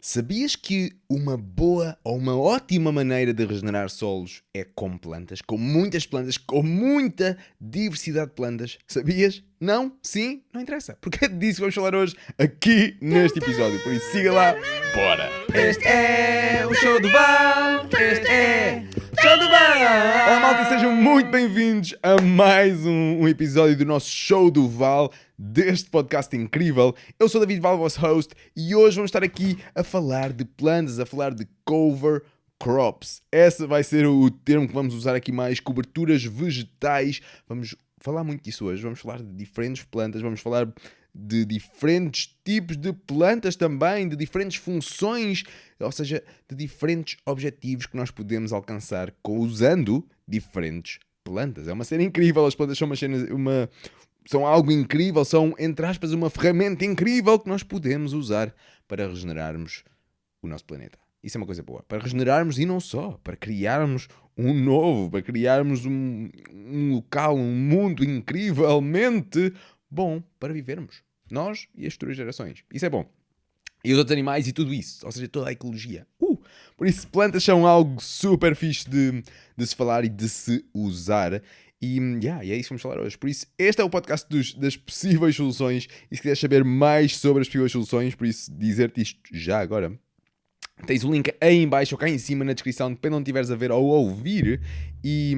Sabias que uma boa ou uma ótima maneira de regenerar solos é com plantas? Com muitas plantas, com muita diversidade de plantas. Sabias? Não? Sim? Não interessa. Porque é disso que vamos falar hoje aqui neste episódio. Por isso siga lá, bora! Este é o show do Val. Este é o show do Val. Olá malta e sejam muito bem-vindos a mais um episódio do nosso Show do Val, deste podcast incrível. Eu sou David Val, vosso host, e hoje vamos estar aqui a falar de plantas, a falar de cover crops. Esse vai ser o termo que vamos usar aqui mais, coberturas vegetais. Vamos falar muito disso hoje, vamos falar de diferentes plantas, vamos falar de diferentes tipos de plantas também, de diferentes funções, ou seja, de diferentes objetivos que nós podemos alcançar usando diferentes plantas. É uma cena incrível, as plantas são são algo incrível, são, entre aspas, uma ferramenta incrível que nós podemos usar para regenerarmos o nosso planeta. Isso é uma coisa boa. Para regenerarmos e não só, para criarmos um novo, para criarmos um local, um mundo incrivelmente bom para vivermos. Nós e as futuras gerações. Isso é bom. E os outros animais e tudo isso. Ou seja, toda a ecologia. Por isso, plantas são algo super fixe de se falar e de se usar. E é isso que vamos falar hoje. Por isso, este é o podcast das possíveis soluções. E se quiseres saber mais sobre as possíveis soluções, por isso, dizer-te isto já agora. Tens o link aí em baixo ou cá em cima na descrição, depende de onde estiveres a ver ou a ouvir. E,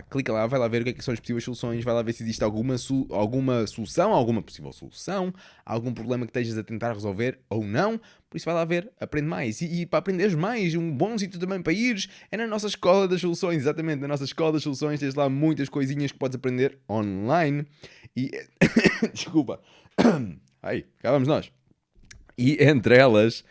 clica lá, vai lá ver o que é que são as possíveis soluções, vai lá ver se existe alguma solução, alguma possível solução, algum problema que estejas a tentar resolver ou não. Por isso vai lá ver, aprende mais. E para aprenderes mais, um bom sítio também para ires é na nossa Escola das Soluções. Exatamente, na nossa Escola das Soluções tens lá muitas coisinhas que podes aprender online. E, desculpa, aí, cá vamos nós. E entre elas...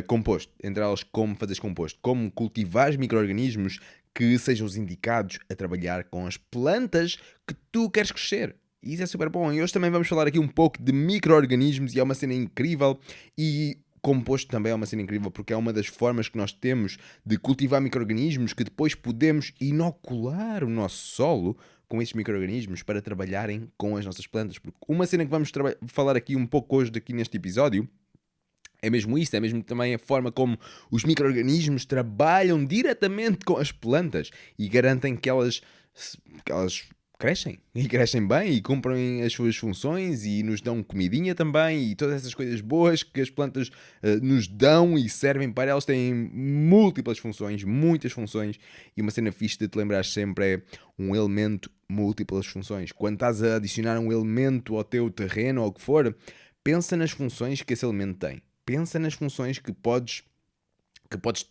composto, entre elas como fazeres composto, como cultivar micro-organismos que sejam os indicados a trabalhar com as plantas que tu queres crescer. E isso é super bom. E hoje também vamos falar aqui um pouco de micro-organismos e é uma cena incrível. E composto também é uma cena incrível porque é uma das formas que nós temos de cultivar micro-organismos que depois podemos inocular o nosso solo com estes micro-organismos para trabalharem com as nossas plantas. Porque uma cena que vamos falar aqui um pouco hoje aqui neste episódio é mesmo isso, é mesmo também a forma como os micro-organismos trabalham diretamente com as plantas e garantem que elas crescem, e crescem bem, e cumprem as suas funções, e nos dão comidinha também, e todas essas coisas boas que as plantas nos dão e servem para elas, têm múltiplas funções, muitas funções, e uma cena fixe de te lembrar sempre é um elemento, múltiplas funções. Quando estás a adicionar um elemento ao teu terreno ou o que for, pensa nas funções que esse elemento tem. Pensa nas funções que podes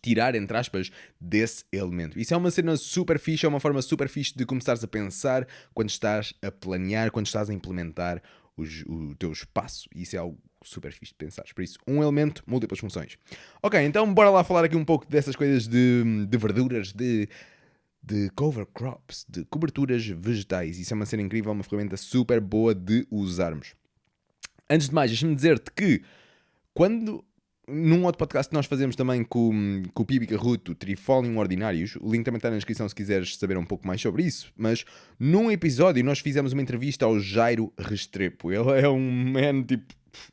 tirar, entre aspas, desse elemento. Isso é uma cena super fixe, é uma forma super fixe de começares a pensar quando estás a planear, quando estás a implementar o teu espaço. Isso é algo super fixe de pensar. Por isso, um elemento, múltiplas funções. Ok, então bora lá falar aqui um pouco dessas coisas de verduras, de cover crops, de coberturas vegetais. Isso é uma cena incrível, uma ferramenta super boa de usarmos. Antes de mais, deixa-me dizer-te que quando, num outro podcast que nós fazemos também com o Pibi Carruto, Trifolium Ordinários, o link também está na descrição se quiseres saber um pouco mais sobre isso, mas num episódio nós fizemos uma entrevista ao Jairo Restrepo. Ele é um man, tipo,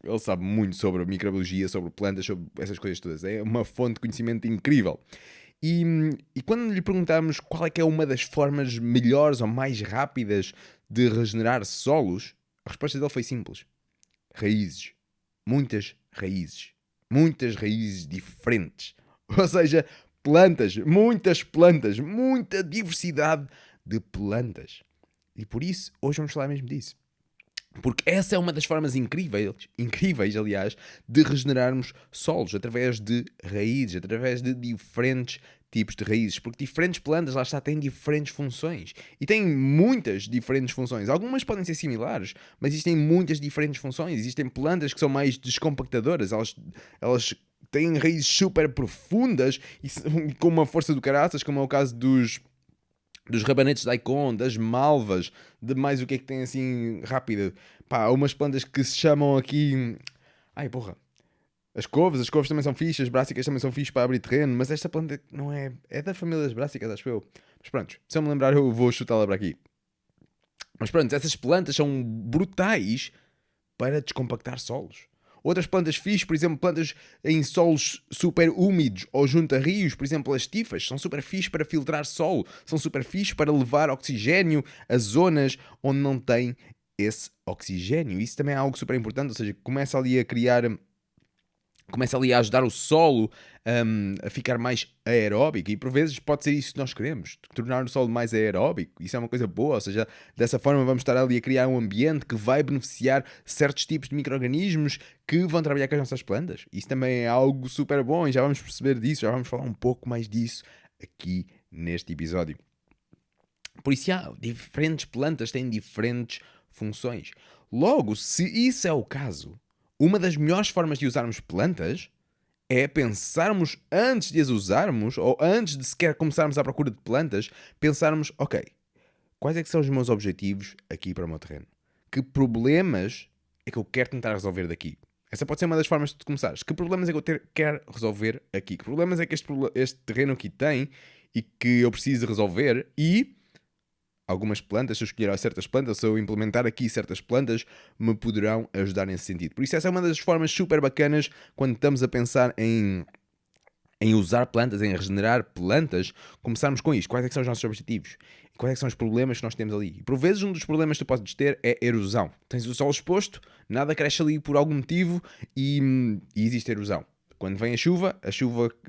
ele sabe muito sobre microbiologia, sobre plantas, sobre essas coisas todas. É uma fonte de conhecimento incrível. E quando lhe perguntámos qual é que é uma das formas melhores ou mais rápidas de regenerar solos, a resposta dele foi simples. Raízes. Muitas raízes diferentes. Ou seja, plantas, muita diversidade de plantas. E por isso, hoje vamos falar mesmo disso. Porque essa é uma das formas incríveis, aliás, de regenerarmos solos, através de raízes, através de diferentes tipos de raízes, porque diferentes plantas, lá está, têm diferentes funções. E têm muitas diferentes funções. Algumas podem ser similares, mas existem muitas diferentes funções. Existem plantas que são mais descompactadoras, elas têm raízes super profundas e com uma força do caraças, como é o caso dos rabanetes de daikon, das malvas, de mais o que é que tem assim rápido. Pá, há umas plantas que se chamam aqui... As couves também são fixe, as brássicas também são fixe para abrir terreno, mas esta planta não é... É da família das brássicas, acho eu. Mas pronto, se eu me lembrar eu vou chutá-la para aqui. Mas pronto, essas plantas são brutais para descompactar solos. Outras plantas fixe, por exemplo, plantas em solos super úmidos ou junto a rios, por exemplo, as tifas, são super fixe para filtrar solo, são super fixe para levar oxigénio a zonas onde não tem esse oxigénio. Isso também é algo super importante, ou seja, começa ali a ajudar o solo a ficar mais aeróbico, e por vezes pode ser isso que nós queremos, tornar o solo mais aeróbico. Isso é uma coisa boa, ou seja, dessa forma vamos estar ali a criar um ambiente que vai beneficiar certos tipos de micro-organismos que vão trabalhar com as nossas plantas. Isso também é algo super bom e já vamos perceber disso, já vamos falar um pouco mais disso aqui neste episódio. Por isso, diferentes plantas têm diferentes funções. Logo, se isso é o caso, uma das melhores formas de usarmos plantas é pensarmos antes de as usarmos, ou antes de sequer começarmos à procura de plantas, pensarmos, ok, quais é que são os meus objetivos aqui para o meu terreno? Que problemas é que eu quero tentar resolver daqui? Essa pode ser uma das formas de começares. Que problemas é que eu quero resolver aqui? Que problemas é que este terreno aqui tem e que eu preciso resolver? E algumas plantas, se eu escolher certas plantas, se eu implementar aqui certas plantas, me poderão ajudar nesse sentido. Por isso essa é uma das formas super bacanas quando estamos a pensar em usar plantas, em regenerar plantas, começarmos com isto. Quais é que são os nossos objetivos? Quais é que são os problemas que nós temos ali? E por vezes um dos problemas que tu podes ter é erosão. Tens o solo exposto, nada cresce ali por algum motivo e existe erosão. Quando vem a chuva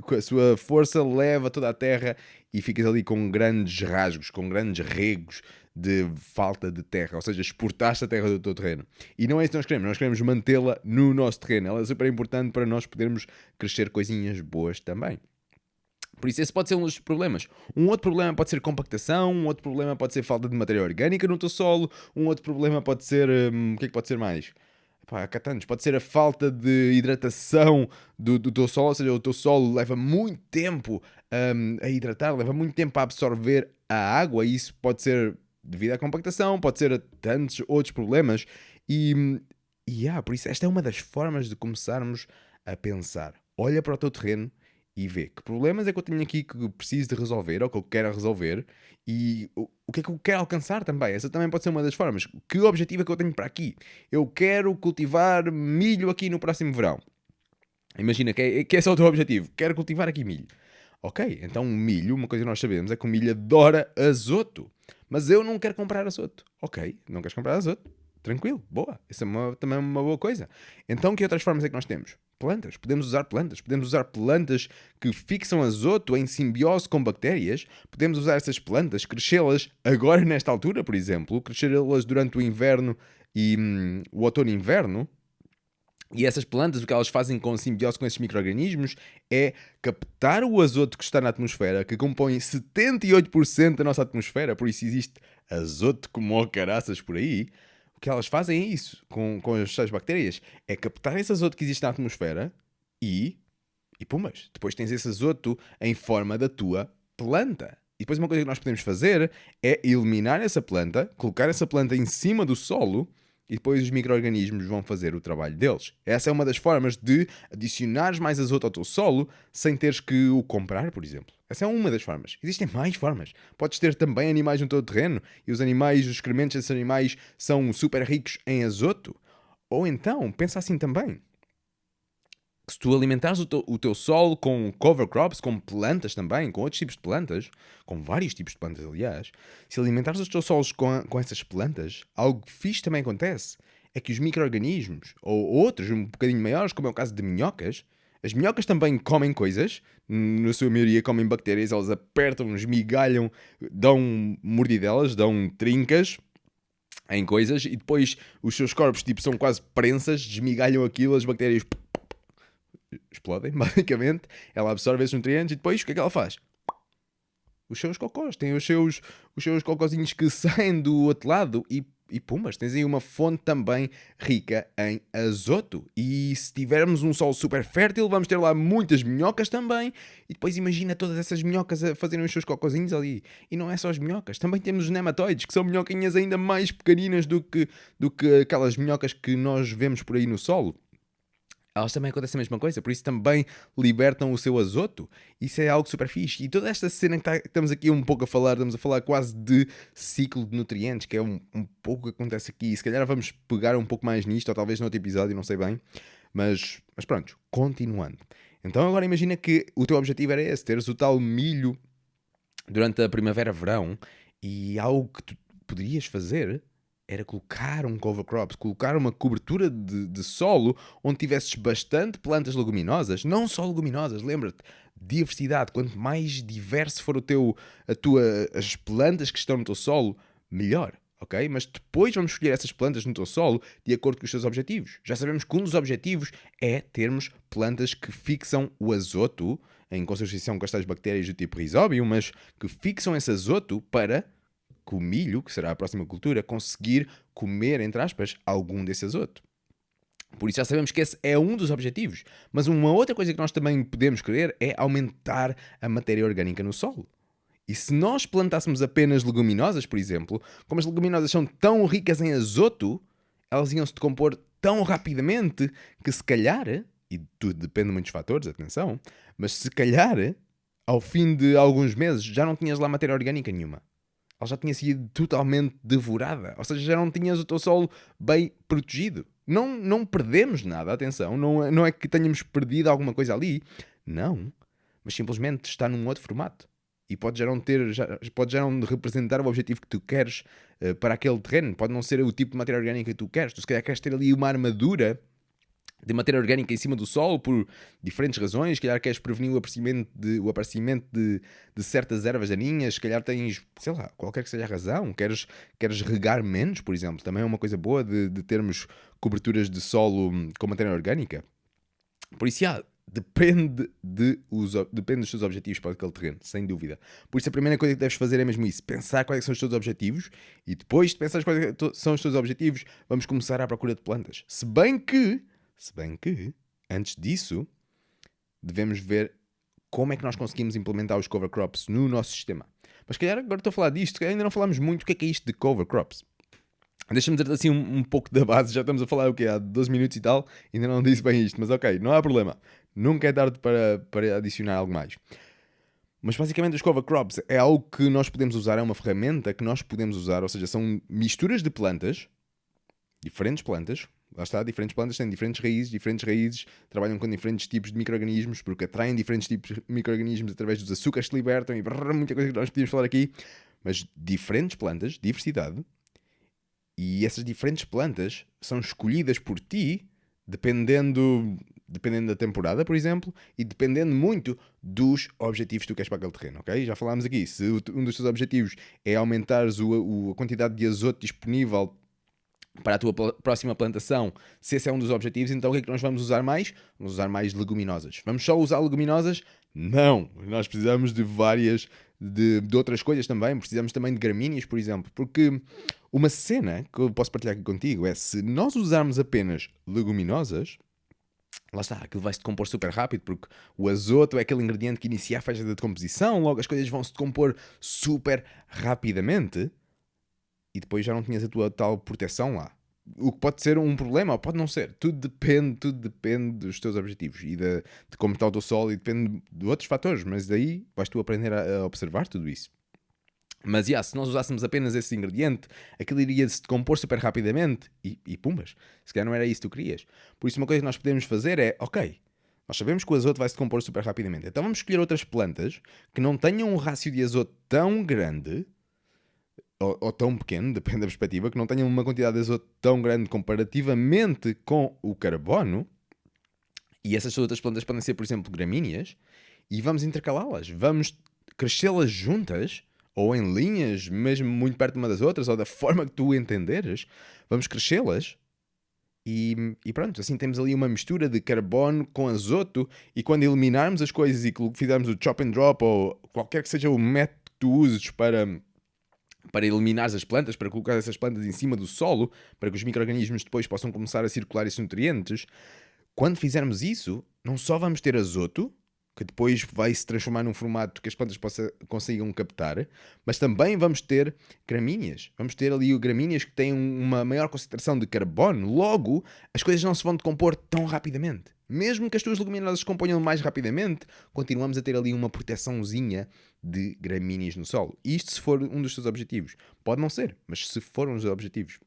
com a sua força leva toda a terra e ficas ali com grandes rasgos, com grandes regos de falta de terra, ou seja, exportaste a terra do teu terreno. E não é isso que nós queremos mantê-la no nosso terreno. Ela é super importante para nós podermos crescer coisinhas boas também. Por isso esse pode ser um dos problemas. Um outro problema pode ser compactação, um outro problema pode ser falta de matéria orgânica no teu solo, um outro problema pode ser... o que é que pode ser mais? Há tantos. Pode ser a falta de hidratação do teu solo, ou seja, o teu solo leva muito tempo a hidratar, leva muito tempo a absorver a água, e isso pode ser devido à compactação, pode ser a tantos outros problemas, por isso esta é uma das formas de começarmos a pensar. Olha para o teu terreno e vê que problemas é que eu tenho aqui que preciso de resolver, ou que eu quero resolver, e o que é que eu quero alcançar também. Essa também pode ser uma das formas. Que objetivo é que eu tenho para aqui? Eu quero cultivar milho aqui no próximo verão. Imagina que esse é o teu objetivo. Quero cultivar aqui milho. Ok, então o milho, uma coisa que nós sabemos é que o milho adora azoto. Mas eu não quero comprar azoto. Ok, não queres comprar azoto? Tranquilo, boa. Isso é também uma boa coisa. Então que outras formas é que nós temos? Plantas. Podemos usar plantas que fixam azoto em simbiose com bactérias. Podemos usar essas plantas, crescê-las agora nesta altura, por exemplo, crescê-las durante o inverno e o outono e inverno. E essas plantas, o que elas fazem com simbiose com esses micro-organismos é captar o azoto que está na atmosfera, que compõe 78% da nossa atmosfera, por isso existe azoto como o caraças por aí. O que elas fazem é isso, com as suas bactérias, é captar esse azoto que existe na atmosfera e pumas, depois tens esse azoto em forma da tua planta. E depois uma coisa que nós podemos fazer é eliminar essa planta, colocar essa planta em cima do solo, e depois os micro-organismos vão fazer o trabalho deles. Essa é uma das formas de adicionares mais azoto ao teu solo sem teres que o comprar, por exemplo. Essa é uma das formas. Existem mais formas. Podes ter também animais no teu terreno e os excrementos desses animais são super ricos em azoto. Ou então, pensa assim também. Se tu alimentares o teu solo com cover crops, com plantas também, com outros tipos de plantas, com vários tipos de plantas, aliás, se alimentares os teus solos com essas plantas, algo fixe também acontece. É que os micro-organismos, ou outros um bocadinho maiores, como é o caso de minhocas, as minhocas também comem coisas, na sua maioria comem bactérias, elas apertam, esmigalham, dão mordidelas, dão trincas em coisas, e depois os seus corpos tipo, são quase prensas, desmigalham aquilo, as bactérias explodem, basicamente. Ela absorve esses nutrientes e depois o que é que ela faz? Os seus cocós. Tem os seus cocózinhos que saem do outro lado e pumas. Tens aí uma fonte também rica em azoto. E se tivermos um solo super fértil, vamos ter lá muitas minhocas também. E depois imagina todas essas minhocas a fazerem os seus cocózinhos ali. E não é só as minhocas. Também temos os nematóides, que são minhoquinhas ainda mais pequeninas do que aquelas minhocas que nós vemos por aí no solo. Elas também acontecem a mesma coisa, por isso também libertam o seu azoto. Isso é algo super fixe. E toda esta cena que estamos aqui um pouco a falar, estamos a falar quase de ciclo de nutrientes, que é um pouco o que acontece aqui. E se calhar vamos pegar um pouco mais nisto, ou talvez no outro episódio, não sei bem. Mas pronto, continuando. Então agora imagina que o teu objetivo era esse, teres o tal milho durante a primavera-verão, e algo que tu poderias fazer era colocar um cover crop, colocar uma cobertura de solo onde tivesses bastante plantas leguminosas, não só leguminosas, lembra-te, diversidade. Quanto mais diverso for as plantas que estão no teu solo, melhor, ok? Mas depois vamos escolher essas plantas no teu solo de acordo com os teus objetivos. Já sabemos que um dos objetivos é termos plantas que fixam o azoto em consubstanciação com estas bactérias do tipo Rhizobium, mas que fixam esse azoto para que o milho, que será a próxima cultura, conseguir comer, entre aspas, algum desse azoto. Por isso já sabemos que esse é um dos objetivos. Mas uma outra coisa que nós também podemos querer é aumentar a matéria orgânica no solo. E se nós plantássemos apenas leguminosas, por exemplo, como as leguminosas são tão ricas em azoto, elas iam se decompor tão rapidamente que se calhar, e tudo depende de muitos fatores, atenção, mas se calhar, ao fim de alguns meses, já não tinhas lá matéria orgânica nenhuma. Ela já tinha sido totalmente devorada. Ou seja, já não tinhas o teu solo bem protegido. Não perdemos nada, atenção. Não é que tenhamos perdido alguma coisa ali. Não. Mas simplesmente está num outro formato. E pode já não representar o objetivo que tu queres para aquele terreno. Pode não ser o tipo de matéria orgânica que tu queres. Tu se calhar queres ter ali uma armadura de matéria orgânica em cima do solo por diferentes razões. Se calhar queres prevenir o aparecimento de certas ervas daninhas. Se calhar tens, sei lá, qualquer que seja a razão. Queres regar menos, por exemplo. Também é uma coisa boa de termos coberturas de solo com matéria orgânica. Por isso, depende dos teus objetivos para aquele terreno, sem dúvida. Por isso a primeira coisa que deves fazer é mesmo isso, pensar quais são os teus objetivos, e depois de pensar quais são os teus objetivos, vamos começar à procura de plantas. Se bem que, antes disso, devemos ver como é que nós conseguimos implementar os cover crops no nosso sistema. Mas calhar agora estou a falar disto, ainda não falámos muito o que é isto de cover crops. Deixa-me dizer assim um pouco da base, já estamos a falar o quê? Há 12 minutos e tal, ainda não disse bem isto, mas ok, não há problema. Nunca é tarde para adicionar algo mais. Mas basicamente os cover crops é algo que nós podemos usar, é uma ferramenta que nós podemos usar, ou seja, são misturas de plantas, diferentes plantas, lá está, diferentes plantas têm diferentes raízes trabalham com diferentes tipos de micro-organismos, porque atraem diferentes tipos de micro-organismos através dos açúcares que se libertam e muita coisa que nós podíamos falar aqui, mas diferentes plantas, diversidade. E essas diferentes plantas são escolhidas por ti, dependendo da temporada, por exemplo, e dependendo muito dos objetivos que tu queres para aquele terreno, ok? Já falámos aqui, se um dos teus objetivos é aumentares a quantidade de azoto disponível para a tua próxima plantação, se esse é um dos objetivos, então o que é que nós vamos usar mais? Vamos usar mais leguminosas. Vamos só usar leguminosas? Não! Nós precisamos de várias, de outras coisas também. Precisamos também de gramíneas, por exemplo. Porque uma cena que eu posso partilhar aqui contigo é, se nós usarmos apenas leguminosas, lá está, aquilo vai se decompor super rápido, porque o azoto é aquele ingrediente que inicia a fase da decomposição, logo as coisas vão se decompor super rapidamente, e depois já não tinhas a tua tal proteção lá. O que pode ser um problema ou pode não ser. Tudo depende dos teus objetivos e de como está o teu solo, e depende de outros fatores, mas daí vais tu aprender a observar tudo isso. Mas se nós usássemos apenas esse ingrediente, aquilo iria se decompor super rapidamente e pumbas, se calhar não era isso que tu querias. Por isso uma coisa que nós podemos fazer é, ok, nós sabemos que o azoto vai se decompor super rapidamente, então vamos escolher outras plantas que não tenham um rácio de azoto tão grande ou tão pequeno, depende da perspectiva, que não tenham uma quantidade de azoto tão grande comparativamente com o carbono. E essas outras plantas podem ser, por exemplo, gramíneas, e vamos intercalá-las, vamos crescê-las juntas, ou em linhas, mesmo muito perto uma das outras, ou da forma que tu entenderes, vamos crescê-las, e pronto, assim temos ali uma mistura de carbono com azoto, e quando eliminarmos as coisas e fizermos o chop and drop, ou qualquer que seja o método que tu uses para eliminar as plantas, para colocar essas plantas em cima do solo, para que os micro-organismos depois possam começar a circular esses nutrientes, quando fizermos isso, não só vamos ter azoto, que depois vai se transformar num formato que as plantas consigam captar, mas também vamos ter gramíneas. Vamos ter ali gramíneas que têm uma maior concentração de carbono. Logo, as coisas não se vão decompor tão rapidamente. Mesmo que as tuas leguminosas se componham mais rapidamente, continuamos a ter ali uma proteçãozinha de gramíneas no solo. Isto se for um dos teus objetivos. Pode não ser, mas se for um dos objetivos.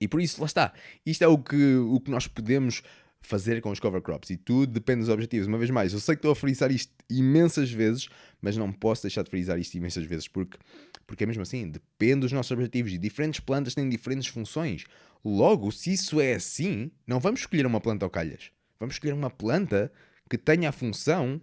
E por isso, lá está. Isto é o que nós podemos fazer com os cover crops. E tudo depende dos objetivos. Uma vez mais, eu sei que estou a frisar isto imensas vezes, mas não posso deixar de frisar isto imensas vezes, porque é mesmo assim, depende dos nossos objetivos. E diferentes plantas têm diferentes funções. Logo, se isso é assim, não vamos escolher uma planta ao calhas. Vamos escolher uma planta que tenha a função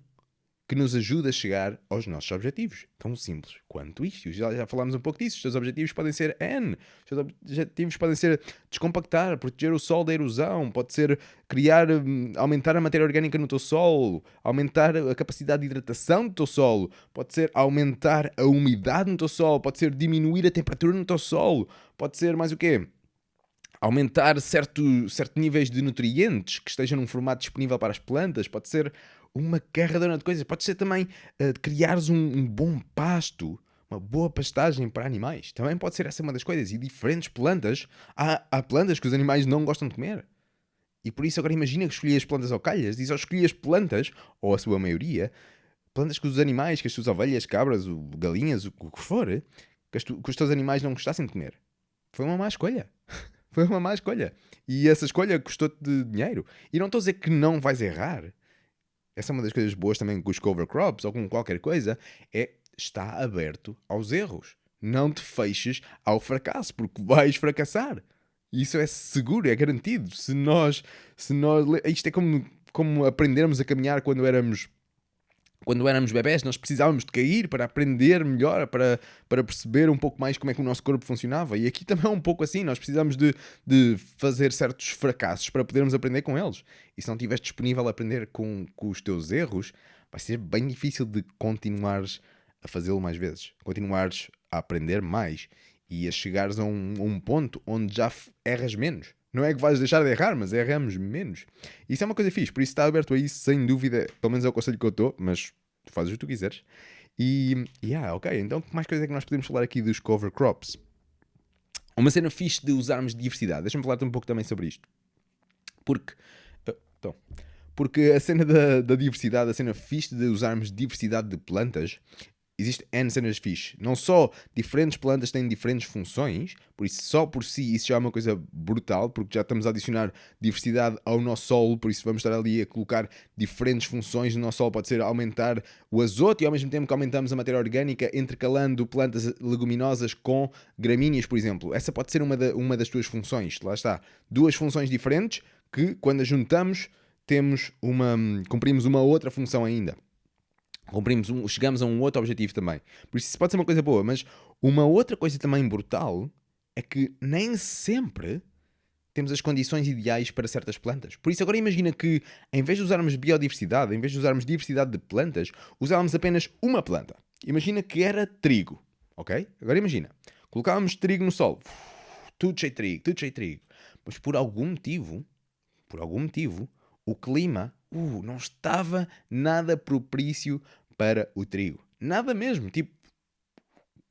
que nos ajuda a chegar aos nossos objetivos. Tão simples quanto isto. Já falámos um pouco disso. Os teus objetivos podem ser N. Os teus objetivos podem ser descompactar, proteger o solo da erosão, pode ser criar, aumentar a matéria orgânica no teu solo, aumentar a capacidade de hidratação do teu solo, pode ser aumentar a umidade no teu solo, pode ser diminuir a temperatura no teu solo, pode ser mais o quê? Aumentar certo níveis de nutrientes que estejam num formato disponível para as plantas, pode ser uma carradona de coisas, pode ser também criares um bom pasto, uma boa pastagem para animais, também pode ser essa uma das coisas. E diferentes plantas, há plantas que os animais não gostam de comer, e por isso agora imagina que escolhias plantas ao calhas, diz ou escolhias plantas, ou a sua maioria, plantas que os animais, que as suas ovelhas, cabras, galinhas, o que for, que os teus animais não gostassem de comer. Foi uma má escolha. Foi uma má escolha. E essa escolha custou-te de dinheiro. E não estou a dizer que não vais errar. Essa é uma das coisas boas também com os cover crops ou com qualquer coisa. É estar aberto aos erros. Não te feches ao fracasso, porque vais fracassar. Isso é seguro, é garantido. Isto é como aprendermos a caminhar quando éramos bebés. Nós precisávamos de cair para aprender melhor, para perceber um pouco mais como é que o nosso corpo funcionava. E aqui também é um pouco assim, nós precisamos de fazer certos fracassos para podermos aprender com eles. E se não estiveres disponível a aprender com os teus erros, vai ser bem difícil de continuares a fazê-lo mais vezes, continuares a aprender mais e a chegares a um ponto onde já erras menos. Não é que vais deixar de errar, mas erramos menos. Isso é uma coisa fixe, por isso está aberto a isso, sem dúvida. Pelo menos é o conselho que eu estou, mas tu fazes o que tu quiseres. Ok. Então, que mais coisa é que nós podemos falar aqui dos cover crops? Uma cena fixe de usarmos diversidade. Deixa-me falar-te um pouco também sobre isto. Porque a cena da diversidade, a cena fixe de usarmos diversidade de plantas, existe N cenas fixe. Não só diferentes plantas têm diferentes funções, por isso só por si isso já é uma coisa brutal, porque já estamos a adicionar diversidade ao nosso solo, por isso vamos estar ali a colocar diferentes funções no nosso solo. Pode ser aumentar o azoto e ao mesmo tempo que aumentamos a matéria orgânica, intercalando plantas leguminosas com gramíneas, por exemplo. Essa pode ser uma das tuas funções. Lá está. Duas funções diferentes que, quando as juntamos, cumprimos uma outra função ainda. Chegamos a um outro objetivo também. Por isso pode ser uma coisa boa, mas uma outra coisa também brutal é que nem sempre temos as condições ideais para certas plantas. Por isso agora imagina que em vez de usarmos biodiversidade, em vez de usarmos diversidade de plantas, usávamos apenas uma planta. Imagina que era trigo, ok? Agora imagina, colocávamos trigo no solo, tudo cheio de trigo, mas por algum motivo, o clima não estava nada propício para o trigo. Nada mesmo. Tipo,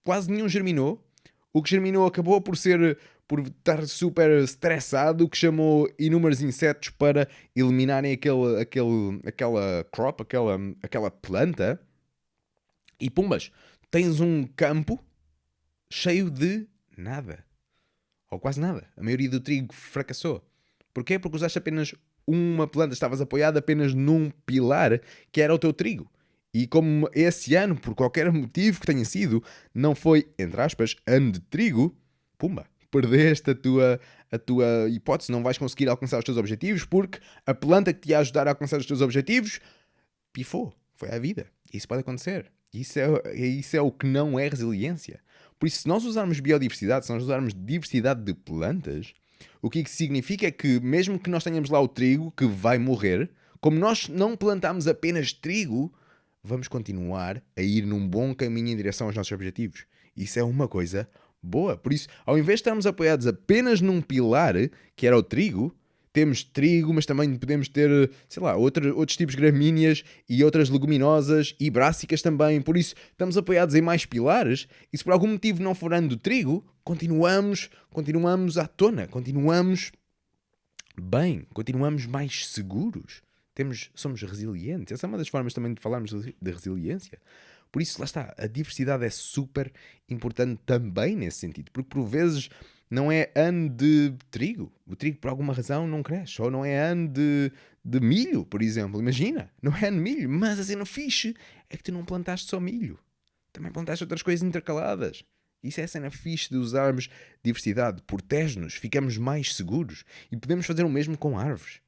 quase nenhum germinou. O que germinou acabou por estar super estressado, o que chamou inúmeros insetos para eliminarem aquela crop, aquela planta. E pumbas, tens um campo cheio de nada. Ou quase nada. A maioria do trigo fracassou. Porquê? Porque usaste apenas uma planta, estavas apoiado apenas num pilar que era o teu trigo. E como esse ano, por qualquer motivo que tenha sido, não foi, entre aspas, ano de trigo, pumba, perdeste a tua hipótese, não vais conseguir alcançar os teus objetivos porque a planta que te ia ajudar a alcançar os teus objetivos pifou, foi à vida. Isso pode acontecer. Isso é o que não é resiliência. Por isso, se nós usarmos biodiversidade, se nós usarmos diversidade de plantas, o que isso significa é que mesmo que nós tenhamos lá o trigo que vai morrer, como nós não plantamos apenas trigo, vamos continuar a ir num bom caminho em direção aos nossos objetivos. Isso é uma coisa boa. Por isso, ao invés de estarmos apoiados apenas num pilar, que era o trigo, temos trigo, mas também podemos ter, sei lá, outros tipos de gramíneas e outras leguminosas e brássicas também. Por isso, estamos apoiados em mais pilares e se por algum motivo não for ano do trigo, continuamos à tona, continuamos bem, continuamos mais seguros. Somos resilientes. Essa é uma das formas também de falarmos de resiliência. Por isso, lá está, a diversidade é super importante também nesse sentido, porque por vezes não é ano de trigo. O trigo, por alguma razão, não cresce. Ou não é ano de milho, por exemplo. Imagina, não é ano de milho. Mas a cena fixe é que tu não plantaste só milho. Também plantaste outras coisas intercaladas. Isso é a cena fixe de usarmos diversidade. Protege-nos, ficamos mais seguros. E podemos fazer o mesmo com árvores.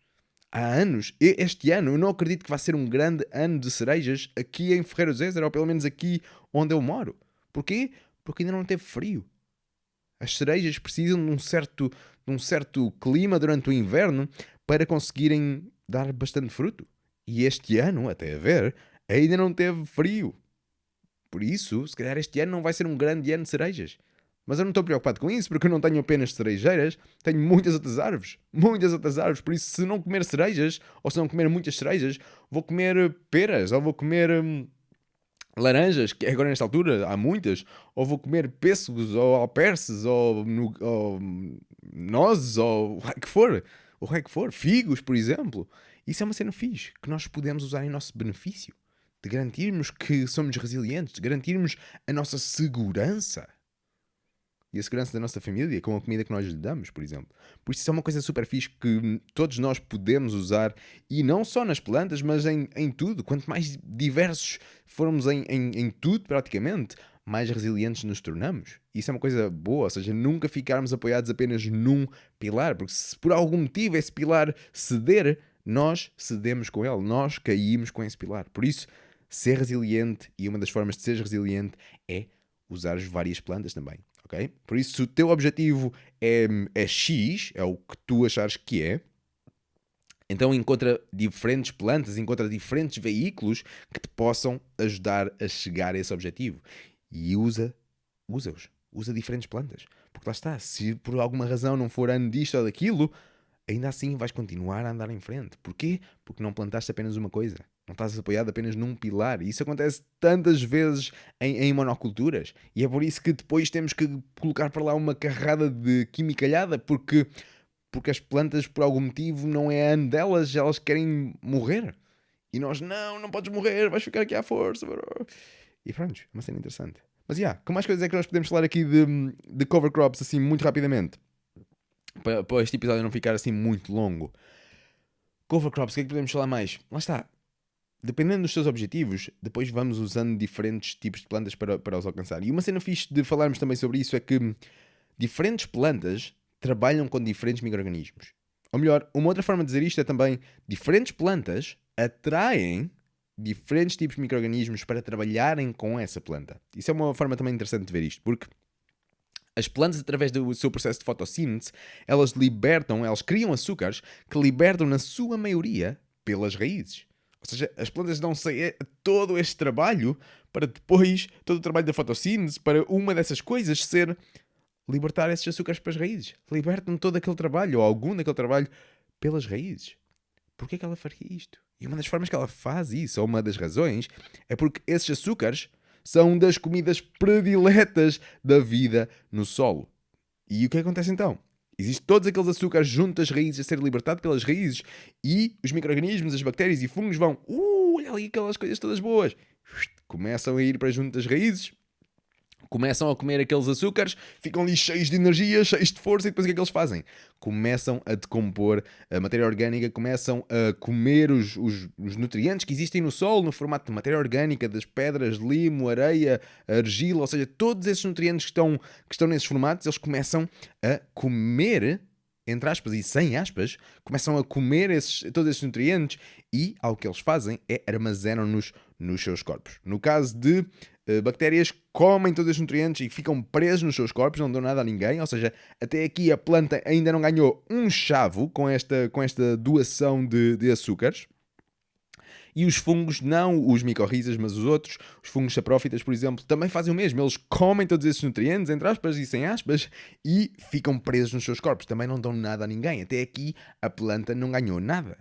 Há anos, este ano, eu não acredito que vai ser um grande ano de cerejas aqui em Ferreira do Zezer, ou pelo menos aqui onde eu moro. Porquê? Porque ainda não teve frio. As cerejas precisam de um certo clima durante o inverno para conseguirem dar bastante fruto. E este ano, até a ver, ainda não teve frio. Por isso, se calhar este ano não vai ser um grande ano de cerejas. Mas eu não estou preocupado com isso, porque eu não tenho apenas cerejeiras, tenho muitas outras árvores. Muitas outras árvores. Por isso, se não comer cerejas, ou se não comer muitas cerejas, vou comer peras, ou vou comer laranjas, que agora nesta altura há muitas, ou vou comer pêssegos, ou alperces, ou nozes, ou o que for. O que for. Figos, por exemplo. Isso é uma cena fixe, que nós podemos usar em nosso benefício. De garantirmos que somos resilientes, de garantirmos a nossa segurança. E a segurança da nossa família com a comida que nós lhe damos, por exemplo. Por isso é uma coisa super fixe que todos nós podemos usar, e não só nas plantas, mas em tudo. Quanto mais diversos formos em tudo, praticamente, mais resilientes nos tornamos. Isso é uma coisa boa, ou seja, nunca ficarmos apoiados apenas num pilar, porque se por algum motivo esse pilar ceder, nós cedemos com ele, nós caímos com esse pilar. Por isso, ser resiliente, e uma das formas de ser resiliente é usar as várias plantas também. Okay? Por isso, se o teu objetivo é X, é o que tu achares que é, então encontra diferentes plantas, encontra diferentes veículos que te possam ajudar a chegar a esse objetivo. E usa-os. Usa diferentes plantas. Porque lá está, se por alguma razão não for ano disto ou daquilo, ainda assim vais continuar a andar em frente. Porquê? Porque não plantaste apenas uma coisa. Não estás apoiado apenas num pilar. E isso acontece tantas vezes em monoculturas. E é por isso que depois temos que colocar para lá uma carrada de quimicalhada, porque as plantas, por algum motivo, não é ano delas, elas querem morrer. E nós, não podes morrer, vais ficar aqui à força. Bro. E pronto, é uma cena interessante. Mas, que mais coisas é que nós podemos falar aqui de cover crops, assim, muito rapidamente? Para este episódio não ficar assim muito longo. Cover crops, o que é que podemos falar mais? Lá está. Dependendo dos seus objetivos, depois vamos usando diferentes tipos de plantas para os alcançar. E uma cena fixe de falarmos também sobre isso é que diferentes plantas trabalham com diferentes micro-organismos. Ou melhor, uma outra forma de dizer isto é também diferentes plantas atraem diferentes tipos de micro-organismos para trabalharem com essa planta. Isso é uma forma também interessante de ver isto, porque as plantas, através do seu processo de fotossíntese, elas criam açúcares que libertam, na sua maioria, pelas raízes. Ou seja, as plantas dão-se todo este trabalho para depois, todo o trabalho da fotossíntese, para uma dessas coisas ser libertar esses açúcares para as raízes. Libertam todo aquele trabalho, ou algum daquele trabalho, pelas raízes. Porquê é que ela faria isto? E uma das formas que ela faz isso, ou uma das razões, é porque esses açúcares são das comidas prediletas da vida no solo. E o que acontece então? Existem todos aqueles açúcares junto às raízes a ser libertado pelas raízes, e os micro-organismos, as bactérias e fungos vão, olha ali aquelas coisas todas boas, começam a ir para junto das raízes, começam a comer aqueles açúcares, ficam ali cheios de energia, cheios de força, e depois o que é que eles fazem? Começam a decompor a matéria orgânica, começam a comer os nutrientes que existem no solo, no formato de matéria orgânica, das pedras, limo, areia, argila, ou seja, todos esses nutrientes que estão nesses formatos, eles começam a comer, entre aspas e sem aspas, começam a comer todos esses nutrientes, e ao que eles fazem é armazenam-nos nos seus corpos. No caso de bactérias, comem todos os nutrientes e ficam presos nos seus corpos, não dão nada a ninguém, ou seja, até aqui a planta ainda não ganhou um chavo com esta doação de açúcares. E os fungos, não os micorrizas, mas os outros, os fungos saprófitas, por exemplo, também fazem o mesmo. Eles comem todos esses nutrientes, entre aspas e sem aspas, e ficam presos nos seus corpos. Também não dão nada a ninguém. Até aqui a planta não ganhou nada.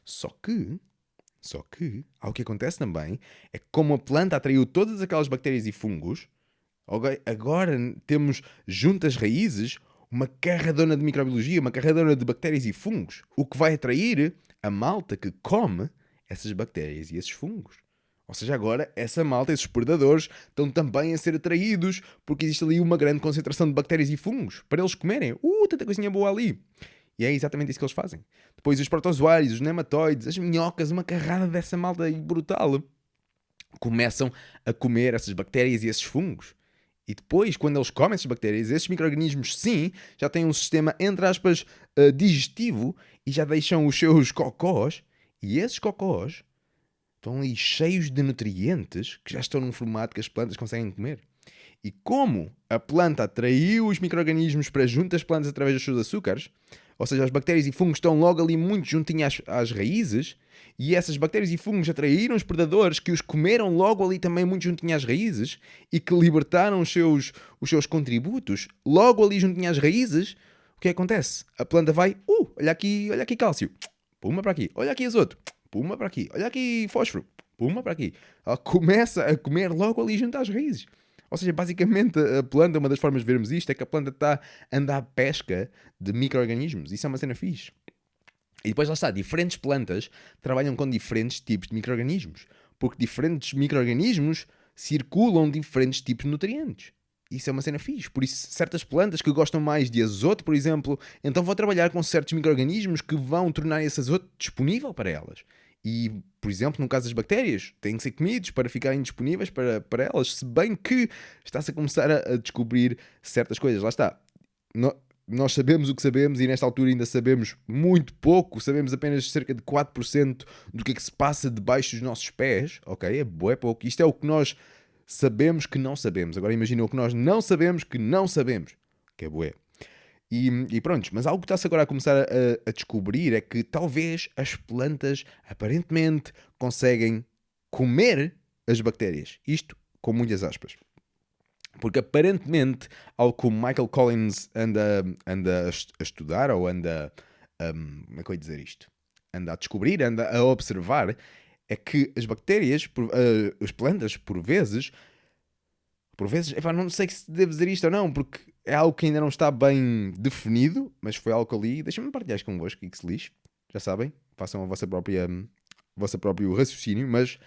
Só que, ao que acontece também, é que como a planta atraiu todas aquelas bactérias e fungos, agora temos junto às raízes uma carradona de microbiologia, uma carradona de bactérias e fungos, o que vai atrair a malta que come essas bactérias e esses fungos. Ou seja, agora essa malta, esses predadores, estão também a ser atraídos porque existe ali uma grande concentração de bactérias e fungos para eles comerem. Tanta coisinha boa ali. E é exatamente isso que eles fazem. Depois os protozoários, os nematóides, as minhocas, uma carrada dessa malta aí brutal, começam a comer essas bactérias e esses fungos. E depois, quando eles comem essas bactérias, esses micro-organismos, sim, já têm um sistema, entre aspas, digestivo e já deixam os seus cocós. E esses cocós estão ali cheios de nutrientes que já estão num formato que as plantas conseguem comer. E como a planta atraiu os micro-organismos para junto das plantas através dos seus açúcares, ou seja, as bactérias e fungos estão logo ali muito juntinhas às raízes, e essas bactérias e fungos atraíram os predadores que os comeram logo ali também muito juntinhas às raízes e que libertaram os seus contributos logo ali juntinhas às raízes, o que acontece? A planta vai, olha aqui cálcio, puma para aqui, olha aqui azoto, puma para aqui, olha aqui fósforo, puma para aqui. Ela começa a comer logo ali junto às raízes. Ou seja, basicamente a planta, uma das formas de vermos isto é que a planta está a andar à pesca de micro-organismos. Isso é uma cena fixe. E depois lá está, diferentes plantas trabalham com diferentes tipos de micro-organismos. Porque diferentes micro-organismos circulam diferentes tipos de nutrientes. Isso é uma cena fixe. Por isso, certas plantas que gostam mais de azoto, por exemplo, então vão trabalhar com certos micro-organismos que vão tornar esse azoto disponível para elas. E, por exemplo, no caso das bactérias, têm que ser comidos para ficarem disponíveis para elas, se bem que está-se a começar a descobrir certas coisas. Lá está. Nós sabemos o que sabemos e nesta altura ainda sabemos muito pouco, sabemos apenas cerca de 4% do que é que se passa debaixo dos nossos pés, ok? É bué pouco. Isto é o que nós sabemos que não sabemos. Agora imagina o que nós não sabemos que não sabemos, que é bué. E pronto, mas algo que está-se agora a começar a descobrir é que talvez as plantas aparentemente conseguem comer as bactérias. Isto com muitas aspas. Porque aparentemente, algo que o Michael Collins anda a estudar, ou anda como é que eu ia dizer isto? Anda a descobrir, anda a observar, é que as bactérias, as plantas, por vezes, não sei se devo dizer isto ou não, porque é algo que ainda não está bem definido, mas foi algo que eu li. Deixa-me partilhar isto convosco e que se lixe. Já sabem, façam a vosso próprio raciocínio, mas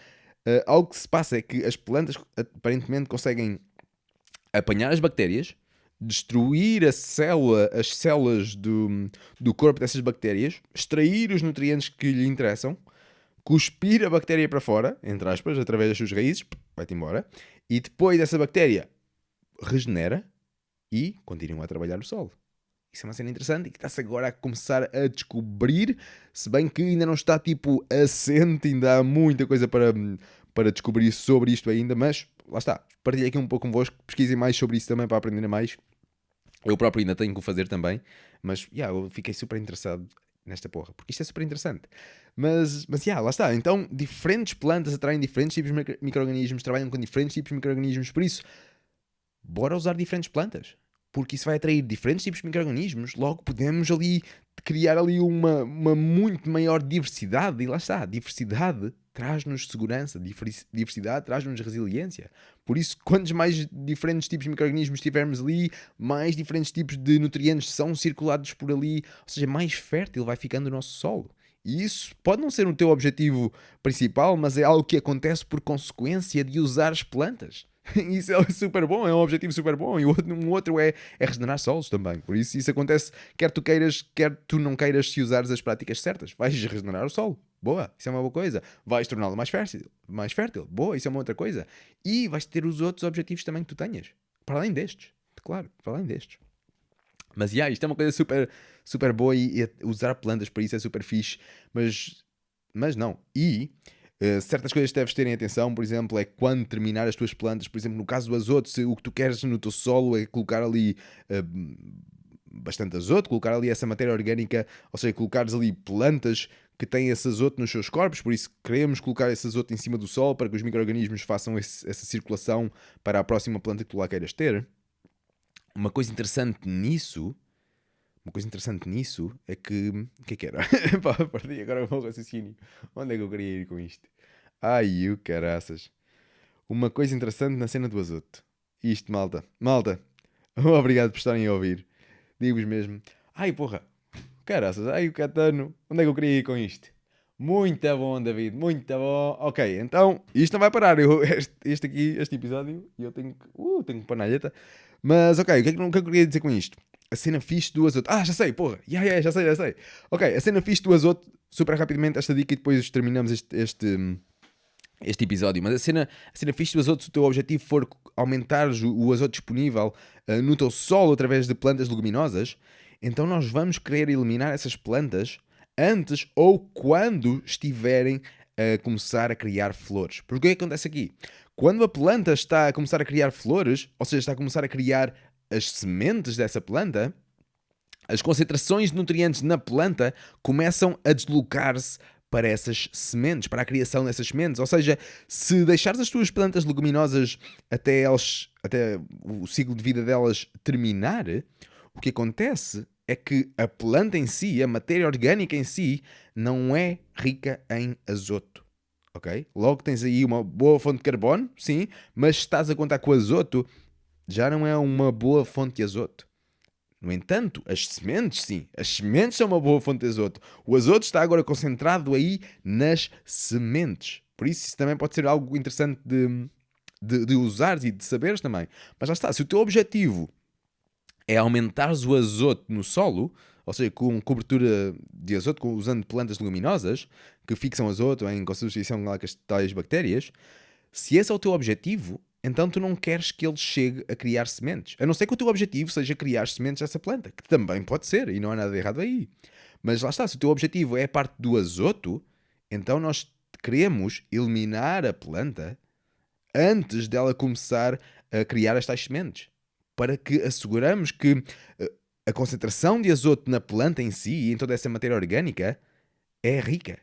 algo que se passa é que as plantas aparentemente conseguem apanhar as bactérias, destruir as células do corpo dessas bactérias, extrair os nutrientes que lhe interessam, cuspir a bactéria para fora, entre aspas, através das suas raízes, vai-te embora, e depois essa bactéria regenera e continua a trabalhar o solo. Isso é uma cena interessante e que está-se agora a começar a descobrir, se bem que ainda não está tipo assente, ainda há muita coisa para descobrir sobre isto ainda, mas lá está, partilhei aqui um pouco convosco, pesquisem mais sobre isso também para aprender mais. Eu próprio ainda tenho que o fazer também, mas eu fiquei super interessado nesta porra, porque isto é super interessante. Mas lá está. Então, diferentes plantas atraem diferentes tipos de micro-organismos, trabalham com diferentes tipos de micro-organismos, por isso, bora usar diferentes plantas. Porque isso vai atrair diferentes tipos de micro-organismos, logo podemos ali criar ali uma muito maior diversidade, e lá está, diversidade traz-nos segurança, diversidade traz-nos resiliência. Por isso, quantos mais diferentes tipos de micro-organismos tivermos ali, mais diferentes tipos de nutrientes são circulados por ali, ou seja, mais fértil vai ficando o nosso solo. E isso pode não ser o teu objetivo principal, mas é algo que acontece por consequência de usar as plantas. Isso é super bom, é um objetivo super bom. E um outro é regenerar solos também. Por isso acontece, quer tu queiras, quer tu não queiras, se usares as práticas certas. Vais regenerar o solo. Boa, isso é uma boa coisa. Vais torná-lo mais fértil. Boa, isso é uma outra coisa. E vais ter os outros objetivos também que tu tenhas. Para além destes. Claro, para além destes. Mas isto é uma coisa super, super boa e usar plantas para isso é super fixe. Mas não. Certas coisas que deves ter em atenção, por exemplo, é quando terminar as tuas plantas. Por exemplo, no caso do azoto, se o que tu queres no teu solo é colocar ali bastante azoto, colocar ali essa matéria orgânica, ou seja, colocares ali plantas que têm esse azoto nos seus corpos, por isso queremos colocar esse azoto em cima do solo para que os micro-organismos façam essa circulação para a próxima planta que tu lá queiras ter. Uma coisa interessante nisso é que... O que é que era? Perdi agora o meu raciocínio. Onde é que eu queria ir com isto? Ai, o caraças. Uma coisa interessante na cena do azoto. Isto, malta. Obrigado por estarem a ouvir. Digo-vos mesmo. Ai, porra. Caraças. Ai, o catano. Onde é que eu queria ir com isto? Muito bom, David, muito bom. Ok, então isto não vai parar. Este episódio, eu tenho que pôr na alheta. Mas ok, o que é que eu queria dizer com isto? A cena fixe do Azoto. Ah, já sei, porra. Já sei. Ok, a cena fixe do Azoto, super rapidamente esta dica e depois terminamos este episódio. Mas a cena fixe do azoto, se o teu objetivo for aumentar o azoto disponível no teu solo através de plantas leguminosas, então nós vamos querer eliminar essas plantas antes ou quando estiverem a começar a criar flores. Porque o que acontece aqui? Quando a planta está a começar a criar flores, ou seja, está a começar a criar as sementes dessa planta, as concentrações de nutrientes na planta começam a deslocar-se para essas sementes, para a criação dessas sementes. Ou seja, se deixares as tuas plantas leguminosas até o ciclo de vida delas terminar, o que acontece é que a planta em si, a matéria orgânica em si, não é rica em azoto. Ok? Logo tens aí uma boa fonte de carbono, sim, mas se estás a contar com o azoto, já não é uma boa fonte de azoto. No entanto, as sementes, sim, as sementes são uma boa fonte de azoto. O azoto está agora concentrado aí nas sementes. Por isso também pode ser algo interessante de usares e de saberes também. Mas lá está, se o teu objetivo é aumentares o azoto no solo, ou seja, com cobertura de azoto, usando plantas leguminosas, que fixam azoto em substituição com tais bactérias, se esse é o teu objetivo, então tu não queres que ele chegue a criar sementes. A não ser que o teu objetivo seja criar sementes dessa planta, que também pode ser, e não há nada de errado aí. Mas lá está, se o teu objetivo é a parte do azoto, então nós queremos eliminar a planta antes dela começar a criar as tais sementes. Para que asseguramos que a concentração de azoto na planta em si, e em toda essa matéria orgânica, é rica,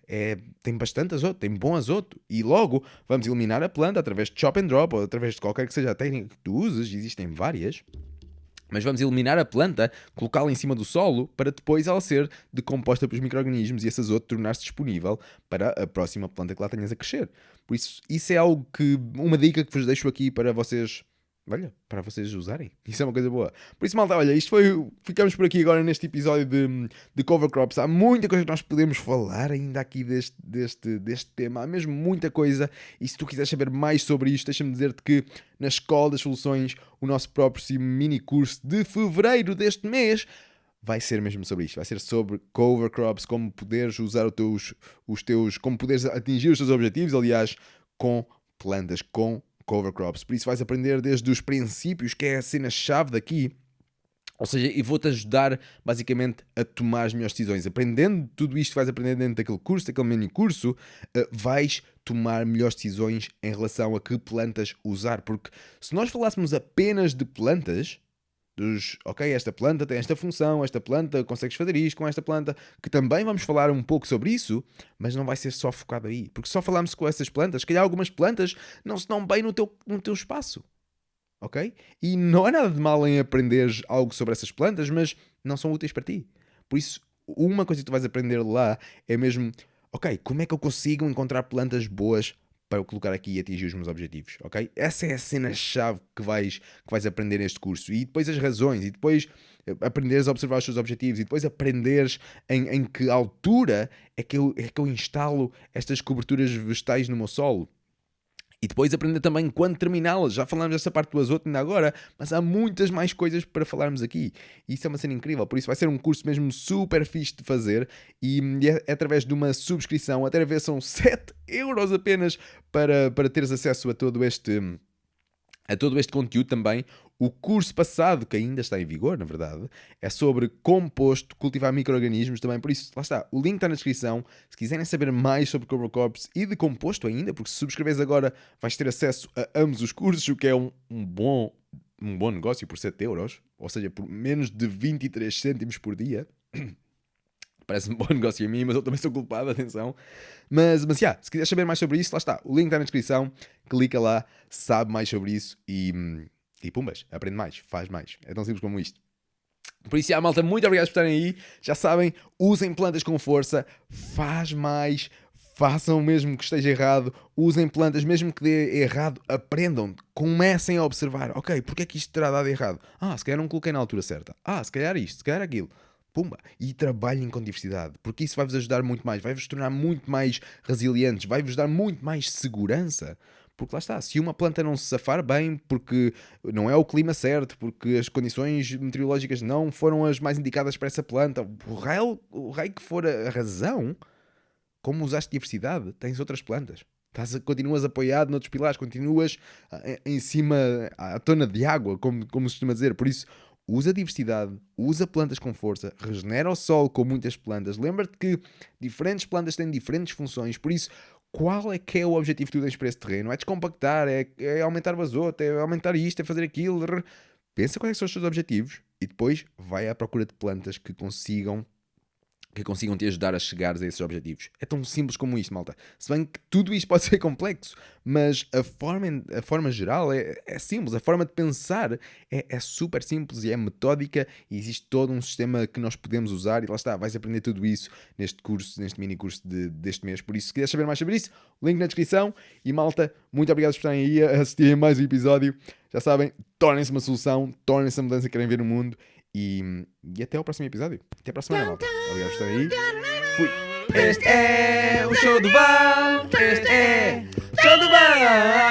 tem bastante azoto, tem bom azoto. E logo vamos eliminar a planta através de chop and drop ou através de qualquer que seja a técnica que tu uses, existem várias. Mas vamos eliminar a planta, colocá-la em cima do solo para depois ela ser decomposta pelos micro-organismos e esse azoto tornar-se disponível para a próxima planta que lá tenhas a crescer. Por isso é algo uma dica que vos deixo aqui para vocês. Olha, para vocês usarem. Isso é uma coisa boa. Por isso, malta, olha, ficamos por aqui agora neste episódio de cover crops. Há muita coisa que nós podemos falar ainda aqui deste tema. Há mesmo muita coisa. E se tu quiseres saber mais sobre isto, deixa-me dizer-te que na Escola das Soluções, o nosso próprio mini curso de fevereiro deste mês, vai ser mesmo sobre isto. Vai ser sobre cover crops, como poderes usar como poderes atingir os teus objetivos, aliás, com plantas, com cover crops. Por isso vais aprender desde os princípios, que é a cena-chave daqui. Ou seja, e vou-te ajudar basicamente a tomar as melhores decisões. Aprendendo tudo isto que vais aprender dentro daquele curso, daquele mini curso, vais tomar melhores decisões em relação a que plantas usar. Porque se nós falássemos apenas de plantas, ok, esta planta tem esta função, esta planta consegues fazer isto com esta planta, que também vamos falar um pouco sobre isso, mas não vai ser só focado aí, porque só falamos com essas plantas, se calhar algumas plantas não se dão bem no teu espaço, ok? E não há nada de mal em aprenderes algo sobre essas plantas, mas não são úteis para ti. Por isso, uma coisa que tu vais aprender lá é mesmo, ok, como é que eu consigo encontrar plantas boas para eu colocar aqui e atingir os meus objetivos, ok? Essa é a cena-chave que vais aprender neste curso. E depois as razões, e depois aprenderes a observar os teus objetivos, e depois aprenderes em que altura é que eu instalo estas coberturas vegetais no meu solo. E depois aprender também quando terminá-las. Já falámos dessa parte do azoto ainda agora, mas há muitas mais coisas para falarmos aqui. E isso é uma cena incrível. Por isso vai ser um curso mesmo super fixe de fazer. E é através de uma subscrição. Até a ver são 7€ apenas para teres acesso a todo este conteúdo também. O curso passado, que ainda está em vigor, na verdade, é sobre composto, cultivar micro-organismos também. Por isso, lá está, o link está na descrição. Se quiserem saber mais sobre cover crops e de composto ainda, porque se subscreveres agora vais ter acesso a ambos os cursos, o que é um bom negócio por 7€, ou seja, por menos de 23 cêntimos por dia. Parece um bom negócio a mim, mas eu também sou culpado, atenção. Mas yeah, se quiseres saber mais sobre isso, lá está. O link está na descrição. Clica lá, sabe mais sobre isso e pumbas, aprende mais, faz mais. É tão simples como isto. Por isso, malta, muito obrigado por estarem aí. Já sabem, usem plantas com força, faz mais, façam mesmo que esteja errado, usem plantas mesmo que dê errado, aprendam, comecem a observar. Ok, porque é que isto terá dado errado? Se calhar não coloquei na altura certa. Se calhar isto, se calhar aquilo. Pumba! E trabalhem com diversidade, porque isso vai-vos ajudar muito mais, vai-vos tornar muito mais resilientes, vai-vos dar muito mais segurança. Porque lá está, se uma planta não se safar bem, porque não é o clima certo, porque as condições meteorológicas não foram as mais indicadas para essa planta, o raio que for a razão, como usaste diversidade, tens outras plantas. Continuas apoiado noutros pilares, continuas em cima, à tona de água, como se costuma dizer. Por isso, usa diversidade, usa plantas com força, regenera o solo com muitas plantas. Lembra-te que diferentes plantas têm diferentes funções, por isso, qual é que é o objetivo que tu tens para esse terreno? É descompactar, é aumentar o azoto, é aumentar isto, é fazer aquilo. Pensa quais são os teus objetivos e depois vai à procura de plantas que consigam te ajudar a chegar a esses objetivos. É tão simples como isso, malta. Se bem que tudo isto pode ser complexo, mas a forma geral é simples. A forma de pensar é super simples e é metódica e existe todo um sistema que nós podemos usar e lá está, vais aprender tudo isso neste curso, neste mini curso deste mês. Por isso, se quiseres saber mais sobre isso, link na descrição. E malta, muito obrigado por estarem aí a assistirem a mais um episódio. Já sabem, tornem-se uma solução, tornem-se a mudança que querem ver no mundo. E até ao próximo episódio. Até para a semana, malta. Obrigado por estarem aí. Fui. Este é o show do Val. Este é o show do Val.